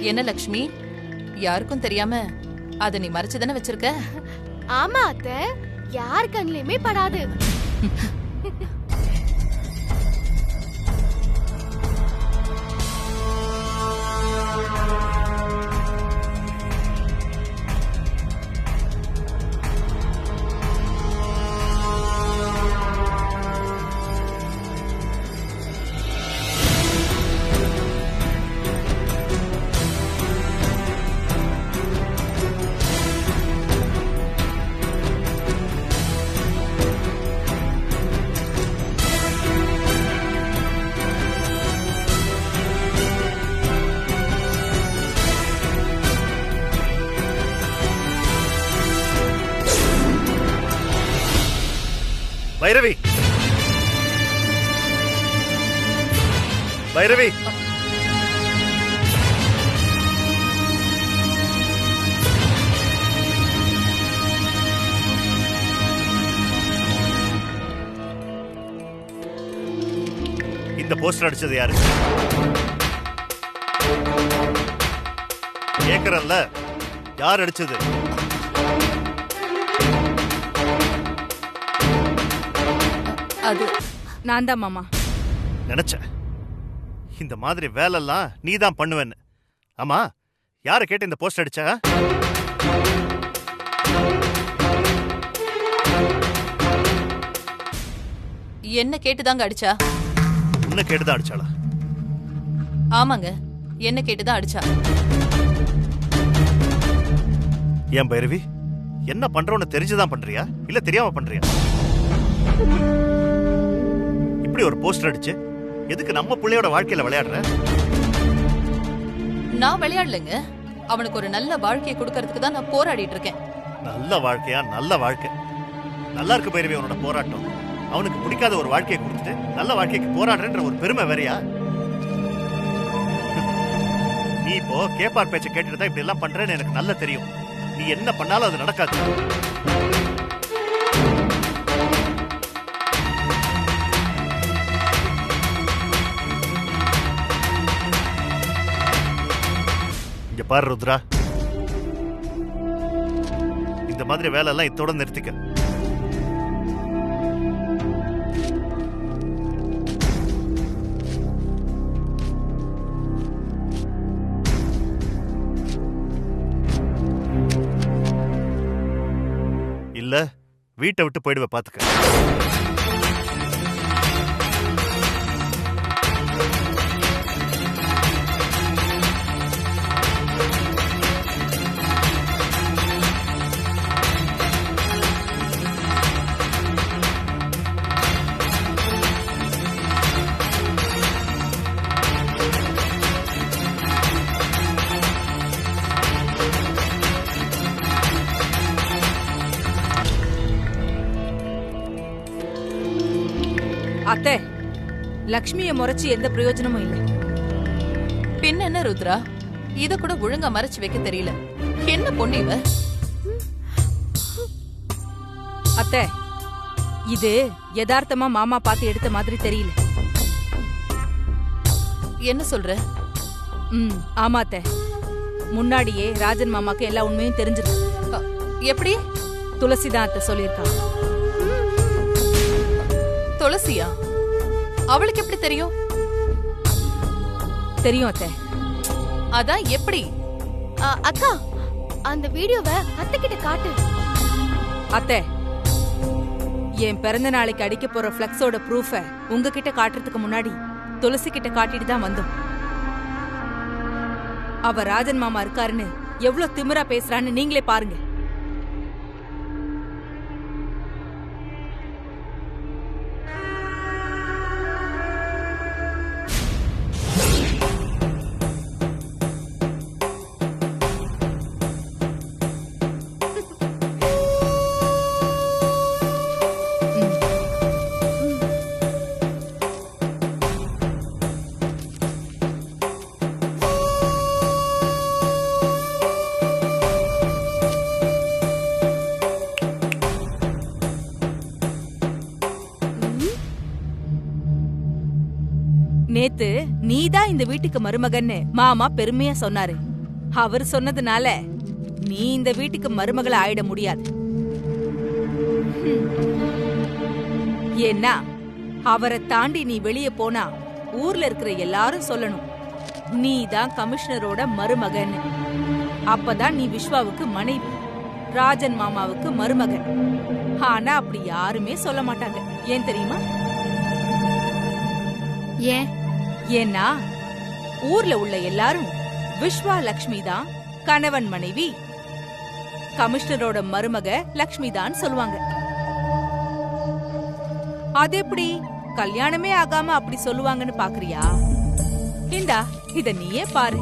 என்ன லக்ஷ்மி, யாருக்கும் தெரியாம அத நீ மறைச்சுதானே வச்சிருக்க? ஆமா அத்தை, யார் கண்ணிலுமே படாது. பைரவி, பைரவி, இந்த போஸ்டர் அடிச்சது யாரு? கேக்குறல்ல, யார் அடிச்சது? அது நான் தான் மாமா. நினைச்சேன் இந்த மாதிரி வேலைலாம் நீ தான் பண்ணுவேன்னு. ஆமா, யார கேட்டு இந்த போஸ்ட் அடிச்சா? என்ன கேட்டுதாங்க அடிச்சா? உன்னை கேட்டுதான் அடிச்சாளா? ஆமாங்க, என்ன கேட்டுதான் அடிச்சா. ஏன் பைரவி, என்ன பண்றோன்னு தெரிஞ்சுதான் பண்றியா இல்ல தெரியாம பண்றியா? இப்படி ஒரு போஸ்டர் அடிச்சு எதுக்கு நம்ம பிள்ளையோட வாழ்க்கையில விளையாடுற? நான் விளையாடலங்க, அவனுக்கு ஒரு நல்ல வாழ்க்கையை கொடுக்கறதுக்கு தான் நான் போராடிட்டு இருக்கேன். நல்ல வாழ்க்கையா? நல்ல வாழ்க்கை நல்லா இருக்கு பைரவி அவனோட போராட்டம். அவனுக்கு பிடிக்காத ஒரு வாழ்க்கையை கொடுத்துட்டு நல்ல வாழ்க்கைக்கு போராடுறன்ற ஒரு பெருமை வேறையா? நீ இப்போ கேப்பார் பேச்சை கேட்டுட்டு தான் இப்படி எல்லாம் பண்றேன்னு எனக்கு நல்லா தெரியும். நீ என்ன பண்ணாலும் அது நடக்காது. இங்க பாரு ருத்ரா, இந்த மாதிரி வேலை எல்லாம் இத்தோட நிறுத்திக்க. இல்ல வீட்டை விட்டு போயிடுவ பாத்துக்க. அத்தை, லக்ஷ்மிய முறைச்சு எந்த பிரயோஜனமும் இல்லை. பின்ன என்ன ருத்ரா, இத கூட ஒழுங்கா மறைச்சு வைக்க தெரியல. என்ன பொண்ணு இவ? அத்தை, இது யதார்த்தமா மாமா பார்த்து எடுத்த மாதிரி தெரியல. என்ன சொல்ற? ஆமா அத்தை, முன்னாடியே ராஜன் மாமாக்கு எல்லா உண்மையும் தெரிஞ்சிருக்கு. எப்படி? துளசிதான் அத்தை சொல்லியிருக்காங்க. துளசியா? அவளுக்கு எப்படி தெரியும்? தெரியும் அத்தை. அதான் எப்படி? அக்கா, அந்த வீடியோவை அத்தை கிட்ட காட்டு. அத்தை, என் பிறந்த நாளைக்கு அடிக்க போற பிளக்ஸோட ப்ரூஃப உங்ககிட்ட காட்டுறதுக்கு முன்னாடி துளசி கிட்ட காட்டிட்டு தான் வந்தோம். அவ ராஜன் மாமா இருக்காருன்னு எவ்வளவு திமிரா பேசுறான்னு நீங்களே பாருங்க. நேத்து நீதான் இந்த வீட்டுக்கு மருமகன்னு மாமா பெருமையா சொன்னாரு. அவர் சொன்னதுனால நீ இந்த வீட்டுக்கு மருமகள ஆயிட முடியாது. ஏன்னா அவரை தாண்டி நீ வெளியே போனா ஊர்ல இருக்கிற எல்லாரும் சொல்லணும் நீ தான் கமிஷனரோட மருமகன்னு. அப்பதான் நீ விஸ்வாவுக்கு மனைவி, ராஜன் மாமாவுக்கு மருமகன். ஆனா அப்படி யாருமே சொல்ல மாட்டாங்க. ஏன் தெரியுமா? ஏன்? ஏன்னா ஊர்ல உள்ள எல்லாரும் விஸ்வா லக்ஷ்மி தான் கணவன் மனைவி, கமிஷனரோட மருமக லக்ஷ்மி தான் சொல்லுவாங்க. அது எப்படி கல்யாணமே ஆகாம அப்படி சொல்லுவாங்கன்னு பாக்குறியா? இந்தா இத நீயே பாரு.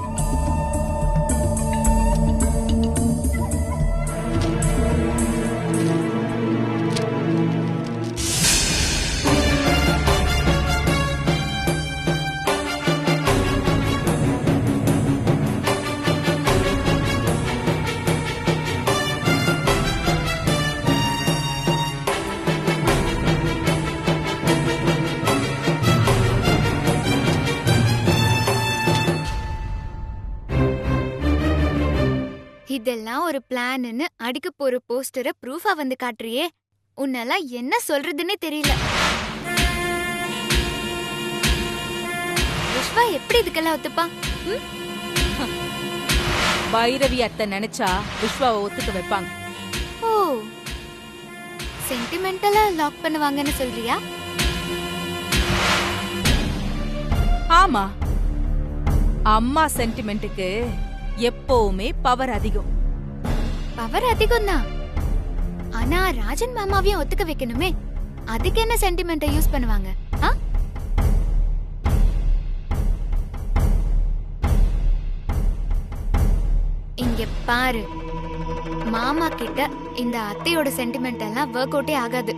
இதெல்லாம் ஒரு பிளான்னு அடிக்க போற போஸ்டரை ப்ரூஃபா வந்து காட்டுறியே, உன்னெல்லாம் என்ன சொல்றதுன்னே தெரியல. விஸ்வா எப்படி இதுக்கெல்லாம் ஒத்துப்பா? பைரவி அத்தை நினைச்சா விஸ்வாவை ஒத்துக்க வைப்பாங்க. ஓ, சென்டிமெண்டலா லாக் பண்ணுவாங்கன்னு சொல்றியா? ஆமா, அம்மா சென்டிமெண்ட்டுக்கு எப்பவுமே பவர் அதிகம். பவர் அதிகம் தான், ஆனா ராஜன் மாமாவையும் ஒத்துக்க வைக்கணுமே. அதுக்கு என்ன சென்டிமெண்ட்டை யூஸ் பண்ணுவாங்க? இங்க பாரு, மாமா கிட்ட இந்த அத்தையோட சென்டிமெண்ட் எல்லாம் ஒர்க் அவுட்டே ஆகாது.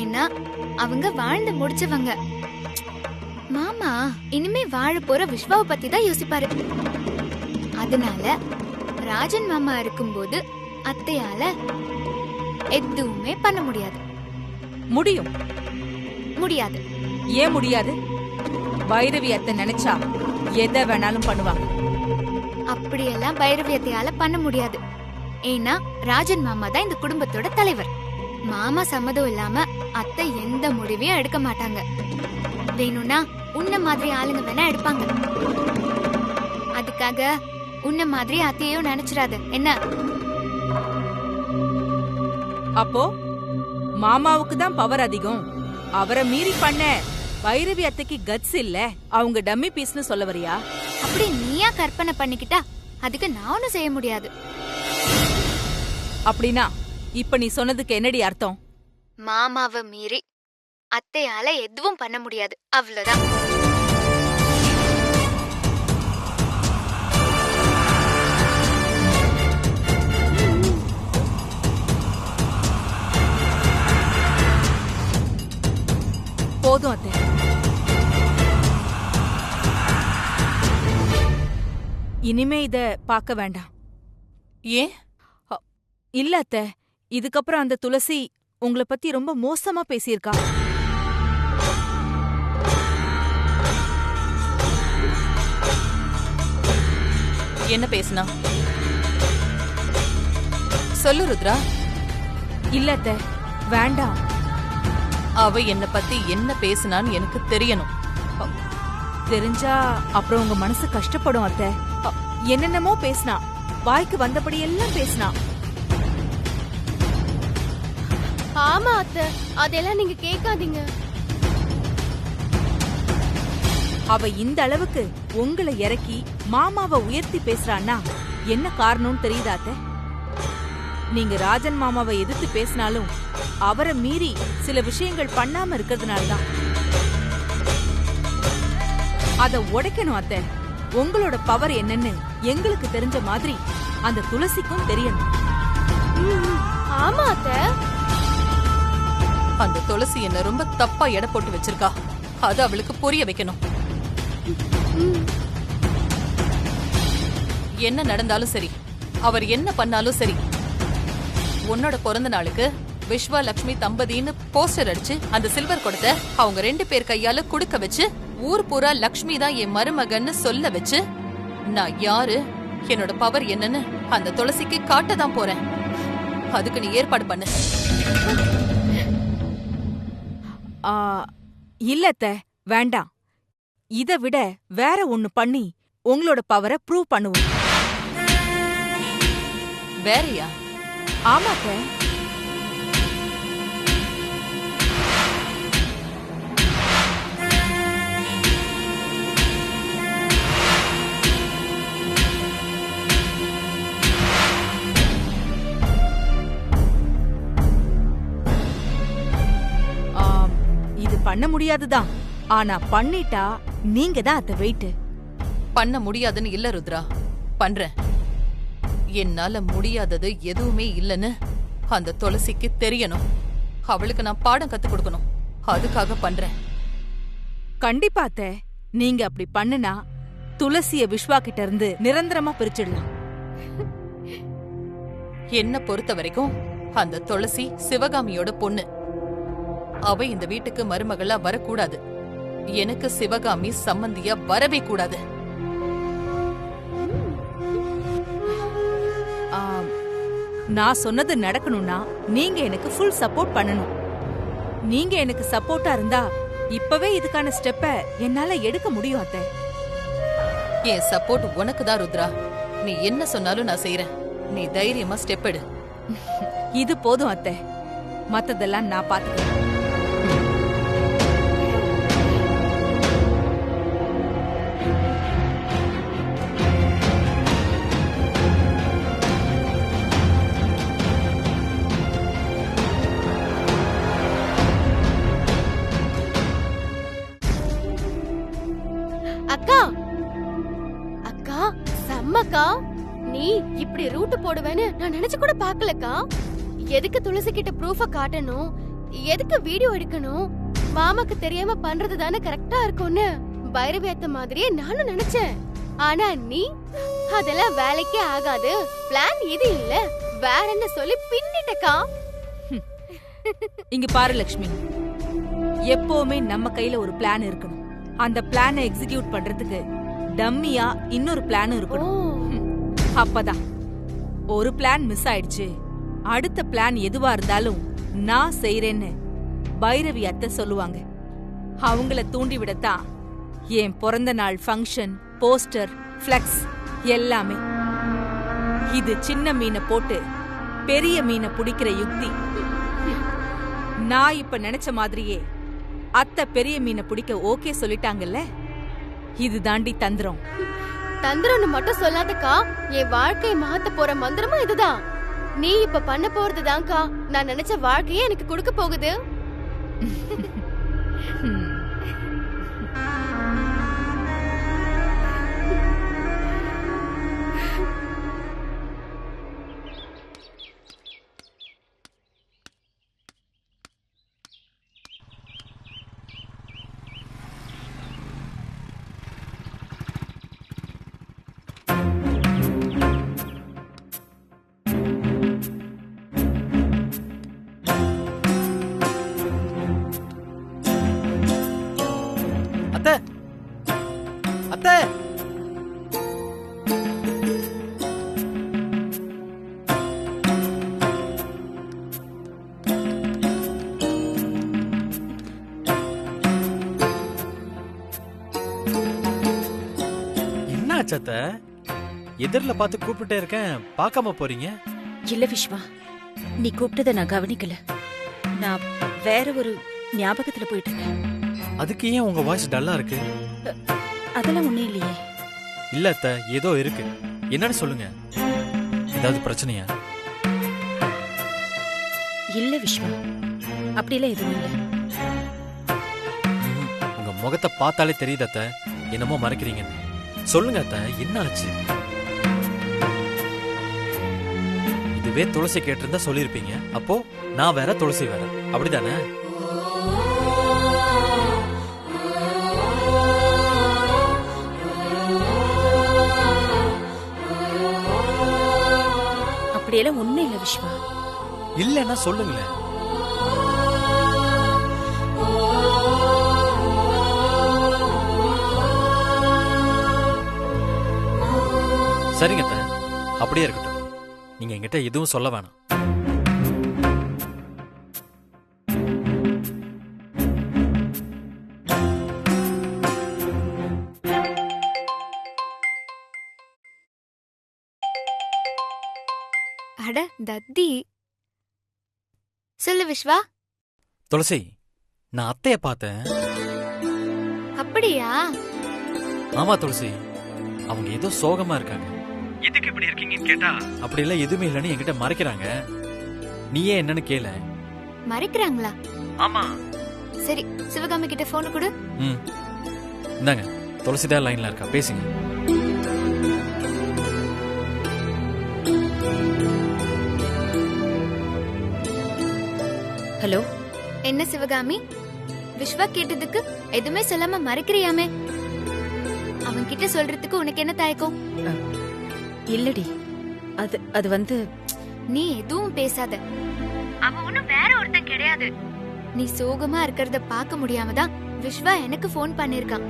ஏன்னா அவங்க வாழ்ந்து முடிச்சவங்க. மாமா இனிமே வாழ போற விஸ்வாவை பத்தி தான் யோசிப்பாரு. அதனால ராஜன் மாமா இருக்கும்போது அத்தையால எதுவுமே பண்ண முடியாது. முடியும். முடியாது. ஏன் முடியாது? பைரவி அத்தை நினைச்சா எதை வேணாலும் பண்ணுவாங்க. அப்படியெல்லாம் பைரவி அத்தையால பண்ண முடியாது. ஏன்னா ராஜன் மாமா தான் இந்த குடும்பத்தோட தலைவர். மாமா சம்மதம் இல்லாம அத்தை எந்த முடிவையும் எடுக்க மாட்டாங்க. வேணும்னா உன்ன மாதிரி ஆளுங்க வேணா எடுப்பாங்க. அதுக்காக உன்ன மாதிரி அத்தையும் நினைச்சிடாத என்ன? அப்போ மாமாவுக்கு தான் பவர் அதிகம், அவரை மீறி பண்ண பைரவி அத்தைக்கு கட்ஸ் இல்ல, அவங்க டம்மி பீஸ்னு சொல்ல வரியா? அப்படி நீயா கற்பனை பண்ணிக்கிட்டா அதுக்கு நானும் செய்ய முடியாது. அப்படின்னா இப்ப நீ சொன்னதுக்கு என்னடி அர்த்தம்? மாமாவை மீறி அத்தையால எதுவும் பண்ண முடியாது, அவ்வளவுதான். போதும் அத்தை. இனிமே இத பார்க்க வேண்டாம். ஏன்? இல்ல அத்தை, இதுக்கப்புறம் அந்த துளசி உங்களை பத்தி ரொம்ப மோசமா பேசியிருக்கா. என்ன பேசுனா? சொல்லு ருத்ரா. இல்ல அத்தை, வேண்டாம். அவ என்ன பத்தி என்ன பேசுனான்னு எனக்கு தெரியணும். தெரிஞ்சா அப்புறம் உங்க மனசு கஷ்டப்படும் அத்தை. என்னென்னமோ பேசினா, வாய்க்கு வந்தபடி எல்லாம் பேசினா. ஆமா அத்தை, அதெல்லாம் நீங்க கேட்காதீங்க. அவ இந்த அளவுக்கு உங்களை இறக்கி மாமாவை உயர்த்தி பேசுறான்னா என்ன காரணம்னு தெரியுதா அத்தை? நீங்க ராஜன் மாமாவை எதிர்த்து பேசினாலும் அவரை மீறி சில விஷயங்கள் பண்ணாம இருக்கிறதுனாலதான். அத உடைக்கணும் அத்தை. உங்களோட பவர் என்னன்னு எங்களுக்கு தெரிஞ்ச மாதிரி அந்த துளசிக்கும் தெரியணும். ஆமா அத்தை. அந்த துளசி என்ன ரொம்ப தப்பா எடை போட்டு வச்சிருக்கா. அது அவளுக்கு புரிய வைக்கணும். என்ன நடந்தாலும் சரி, அவர் என்ன பண்ணாலும் சரி, உன்னோட பிறந்த நாளுக்கு விஸ்வா லக்ஷ்மி தம்பதின்னு போஸ்டர் அடிச்சு அந்த சில்வர் கொடுத்த அவங்க 2 பேர் கையால குடுக்க வச்சு ஊர் பூரா லக்ஷ்மி தான் என் மருமகன்னு சொல்ல வச்சு நான் யாரு என்னோட பவர் என்னன்னு அந்த துளசிக்கு காட்டதான் போறேன். அதுக்கு நீ ஏற்பாடு பண்ணு. ஆ, இல்ல அத்தை, வேண்டாம். இத விட வேற ஒண்ணு பண்ணி உங்களோட பவரை ப்ரூவ் பண்ணுவோம். வேறயா? ஆமா அத்தை. இது பண்ண முடியாதுதான். ஆனா பண்ணிட்டா நீங்க தான் அத வெயிட். பண்ண முடியாதுன்னு இல்ல ருத்ரா, பண்றேன். என்னால முடியாதது எதுவுமே இல்லைன்னு அந்த துளசிக்கு தெரியணும். அவளுக்கு நான் பாடம் கத்து கொடுக்கணும். அதுக்காக பண்றேன். கண்டிப்பா அத்தை. நீங்க அப்படி பண்ணுனா துளசிய விஸ்வா கிட்ட இருந்து நிரந்தரமா பிரிச்சிடலாம். என்ன பொறுத்த வரைக்கும் அந்த துளசி சிவகாமியோட பொண்ணு. அவ இந்த வீட்டுக்கு மருமகளா வரக்கூடாது. எனக்கு சிவகாமி சம்பந்தியா வரவே கூடாது. நான் சொன்னது நடக்கணும்னா நீங்க எனக்கு ஃபுல் சப்போர்ட் பண்ணணும். நீங்க எனக்கு சப்போர்ட்டா இருந்தா இப்பவே இதுக்கான ஸ்டெப்ப என்னால எடுக்க முடியும் அத்தை. என் சப்போர்ட் உனக்கு தான் ருத்ரா. நீ என்ன சொன்னாலும் நான் செய்யறேன். நீ தைரியமா ஸ்டெப் எடு. இது போதும் அத்தை. மத்ததெல்லாம் நான் பாத்துக்கிறேன். அக்கா அக்கா செம்மக்கா, நீ இப்படி ரூட் போடுவேன்னு நான் நினைச்சு கூட பாக்கலக்கா. எதுக்கு துளசி கிட்ட ப்ரூஃப காட்டணும், எதுக்கு வீடியோ எடுக்கணும், மாமாக்கு தெரியாம பண்றது தானே கரெக்டா இருக்கும்னு பைரவி அத்தை மாதிரியே நானும் நினைச்சேன். ஆனா நீ அதெல்லாம் வேலைக்கே ஆகாது, பிளான் இது இல்ல வேற என்ன சொல்லி பின்னிட்டக்கா. இங்க பாரு லட்சுமி, எப்பவுமே நம்ம கையில ஒரு பிளான் இருக்கணும். அந்த பிளானை எக்ஸிக்யூட் பண்றதுக்கு டம்மியா இன்னொரு பிளான் இருக்கணும். அப்பதான் ஒரு பிளான் மிஸ் ஆயிடுச்சு, அடுத்த பிளான் எதுவா இருந்தாலும் நான் செய்யறேன்னு பைரவி அத்தை சொல்லுவாங்க. அவங்கள தூண்டி விடத்தான் என் பிறந்த நாள் ஃபங்க்ஷன், போஸ்டர், ஃபிளக்ஸ் எல்லாமே. இது சின்ன மீனை போட்டு பெரிய மீனை பிடிக்கிற யுக்தி. நான் இப்ப நினைச்ச மாதிரியே அத்தை பெரிய மீனை பிடிக்க ஓகே சொல்லிட்டாங்கல்ல. இது தாண்டி தந்திரம். தந்திரம்னு மட்டும் சொல்லாதக்கா, என் வாழ்க்கையை மாத்த போற மந்திரமும் இதுதான். நீ இப்ப பண்ண போறதுதான்க்கா நான் நினைச்ச வாழ்க்கையே எனக்கு கொடுக்க போகுது. அத்தை, என்ன ஆச்சு அத்தை? எதிரில பார்த்து கூப்பிட்டே இருக்கேன், பார்க்காம போறீங்க? இல்ல விஸ்வா, நீ கூப்பிட்டத நான் கவனிக்கல. நான் வேற ஒரு ஞாபகத்துல போயிட்டு இருக்கேன். அதுக்கு ஏன் உங்க வாய்ஸ் டல்லா இருக்கு? அதெல்லாம் ஒண்ணும் இல்லையே. இல்ல அத்தை, ஏதோ இருக்கு. என்னன்னு சொல்லுங்க. ஏதாவது பிரச்சனையா? இல்ல விஸ்வா, அப்படிலாம் எதுவும் இல்ல. உங்க முகத்தை பார்த்தாலே தெரியுது அத்தை, என்னமோ மறைக்கிறீங்கன்னு. சொல்லுங்க அத்தை, என்ன ஆச்சு? இதுவே துளசி கேட்டிருந்தா சொல்லிருப்பீங்க. அப்போ நான் வேற, துளசி வேற, அப்படிதானே? அப்படியெல்லாம் ஒண்ணும் இல்ல விஸ்வா. இல்லன்னா சொல்லுங்களேன். சரிங்க அத்தை, அப்படியே இருக்கட்டும். நீங்க என்கிட்ட எதுவும் சொல்ல வேணாம். அட தத்தி. சொல்லு விஸ்வா. துளசி, நான் அத்தைய பார்த்தேன். அப்படியா? ஆமா துளசி, அவங்க ஏதோ சோகமா இருக்காங்க. எதுக்கு இப்படி இருக்கீங்கன்னு கேட்டா அப்படி எல்லாம் எதுவுமே இல்லைன்னு என்கிட்ட மறைக்கிறாங்க. நீயே என்னன்னு கேள. மறைக்கிறாங்களா? ஆமா. சரி, சிவகாமி கிட்ட போன் கொடு. இந்தாங்க, துளசி தான் லைன்ல இருக்கா, பேசுங்க. ஹலோ. என்ன சிவகாமி, விஸ்வா கேட்டதுக்கு எதுவுமே சொல்லாம மறைக்கிறியாமே? அவன் கிட்ட சொல்றதுக்கு உனக்கு என்ன தயக்கம்? இல்லடி, அது வந்து நீ எதுவும் பேசாத. அவன் ஒண்ணும் வேற ஒருத்தன் கிடையாது. நீ சோகமா இருக்கிறத பார்க்க முடியாம தான் விஸ்வா எனக்கு போன் பண்ணிருக்கான்.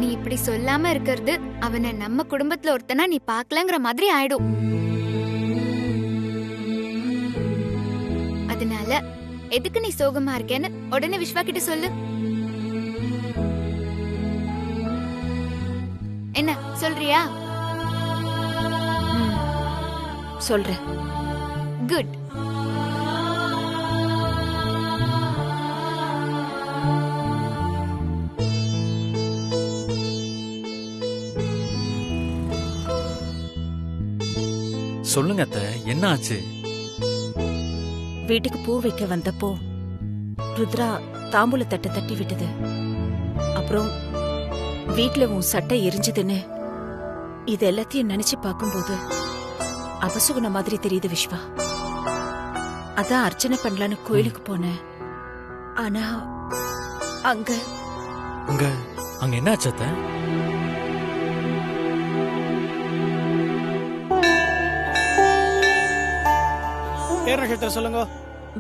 நீ இப்படி சொல்லாம இருக்கிறது அவனை நம்ம குடும்பத்துல ஒருத்தனா நீ பார்க்கலங்கிற மாதிரி ஆயிடும். அதனால எதுக்கு நீ சோகமா இருக்கேன்னு உடனே விஸ்வா கிட்ட சொல்லு. என்ன சொல்றியா? சொல்றேன். குட். சொல்லுங்க அத்தை, என்ன ஆச்சு? வீட்டுக்கு பூ வைக்க வந்தப்போ ருத்ரா தாம்பூல தட்டை தட்டி விட்டது. அப்புறம் வீட்டுல உன் சட்டை எரிஞ்சதுன்னு இது எல்லாத்தையும் நினைச்சு பார்க்கும்போது அபசுகுண மாதிரி தெரியுது விஸ்வா. அதான் அர்ச்சனை பண்ணலான்னு கோயிலுக்கு போனேன். ஆனா அங்க அங்க என்ன ஆச்சு அத்தை? பேர் நட்சத்திரம் சொல்லுங்க.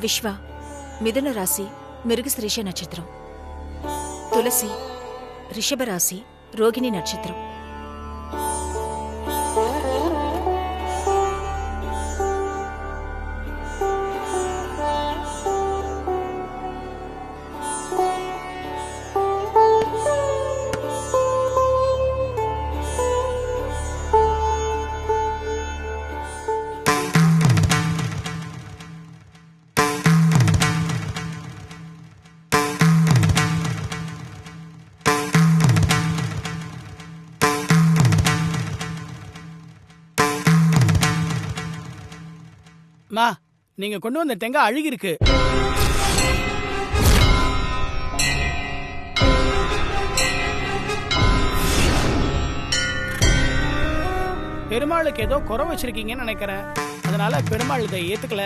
விஸ்வா மிதுன ராசி மிருகசிரேஷ நட்சத்திரம். துளசி ரிஷப ராசி ரோகிணி நட்சத்திரம். மா, நீங்க கொண்டு வந்த தேங்காய் அழுகி இருக்கு. பெருமாளுக்கு ஏதோ குறை வச்சிருக்கீங்கன்னு நினைக்கிறேன். அதனால பெருமாள் இதை ஏத்துக்கல.